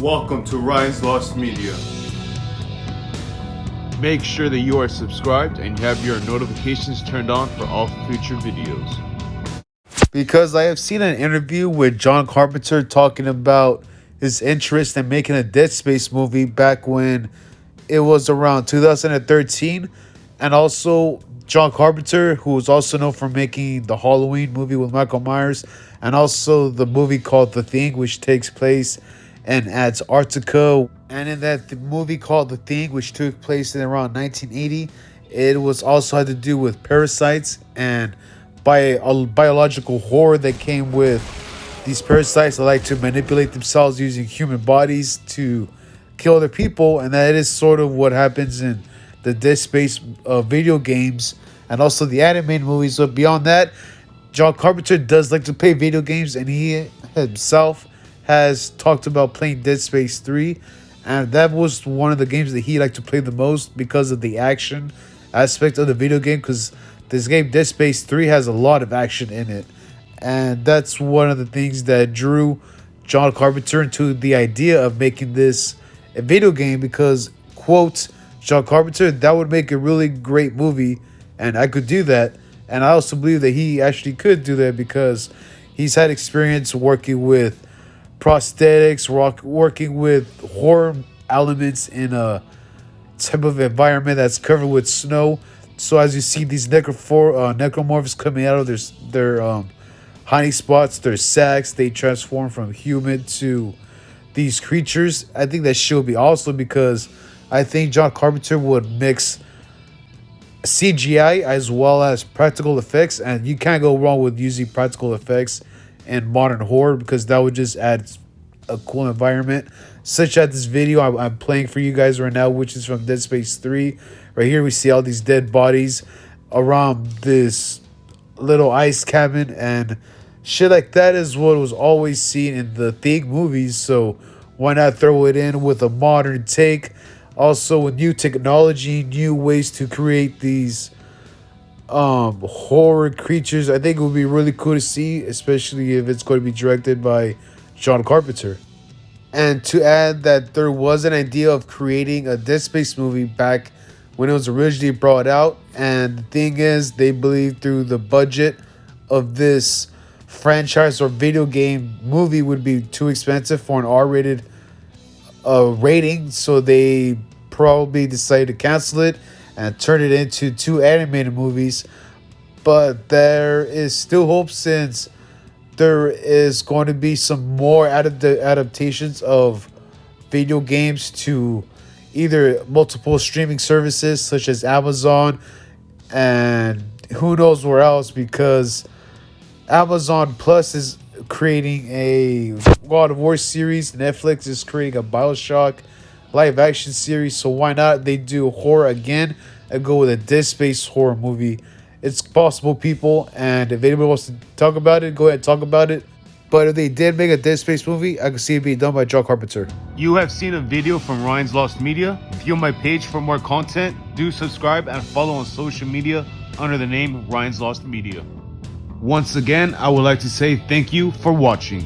Welcome to Ryan's Lost Media. Make sure that you are subscribed and you have your notifications turned on for all future videos. Because I have seen an interview with John Carpenter talking about his interest in making a Dead Space movie back when it was around 2013. And also John Carpenter, who is also known for making the Halloween movie with Michael Myers, and also the movie called The Thing, which takes place in Antarctica. And in that movie called The Thing, which took place in around 1980, it was also had to do with parasites and biological horror that came with these parasites that like to manipulate themselves using human bodies to kill other people. And that is sort of what happens in the Dead Space video games and also the animated movies. But beyond that, John Carpenter does like to play video games, and he himself has talked about playing Dead Space 3, and that was one of the games that he liked to play the most because of the action aspect of the video game, because this game Dead Space 3 has a lot of action in it, and that's one of the things that drew John Carpenter into the idea of making this a video game, because, quote, John Carpenter, that would make a really great movie, and I could do that. And I also believe that he actually could do that because he's had experience working with prosthetics, working with horror elements in a type of environment that's covered with snow. So as you see these necromorphs coming out of their hiding spots, their sacks, they transform from human to these creatures. I think that shit would be awesome, because I think John Carpenter would mix CGI as well as practical effects, and you can't go wrong with using practical effects in modern horror, because that would just add a cool environment, such as this video I'm playing for you guys right now, which is from Dead Space 3. Right here we see all these dead bodies around this little ice cabin, and shit like that is what was always seen in the Thing movies, so why not throw it in with a modern take, also with new technology, new ways to create these horror creatures. I think it would be really cool to see, especially if it's going to be directed by John Carpenter. And to add that there was an idea of creating a Dead Space movie back when it was originally brought out, and the thing is, they believe through the budget of this franchise or video game movie would be too expensive for an R-rated rating, so they probably decided to cancel it and turn it into 2 animated movies. But there is still hope, since there is going to be some more adaptations of video games to either multiple streaming services such as Amazon and who knows where else, because Amazon Plus is creating a God of War series, Netflix is creating a BioShock live action series, so why not they do horror again and go with a Dead Space horror movie? It's possible, people, and if anybody wants to talk about it, go ahead and talk about it. But if they did make a Dead Space movie, I could see it being done by John Carpenter. You have seen a video from Ryan's Lost Media. View my page for more content. Do subscribe and follow on social media under the name Ryan's Lost Media. Once again, I would like to say thank you for watching.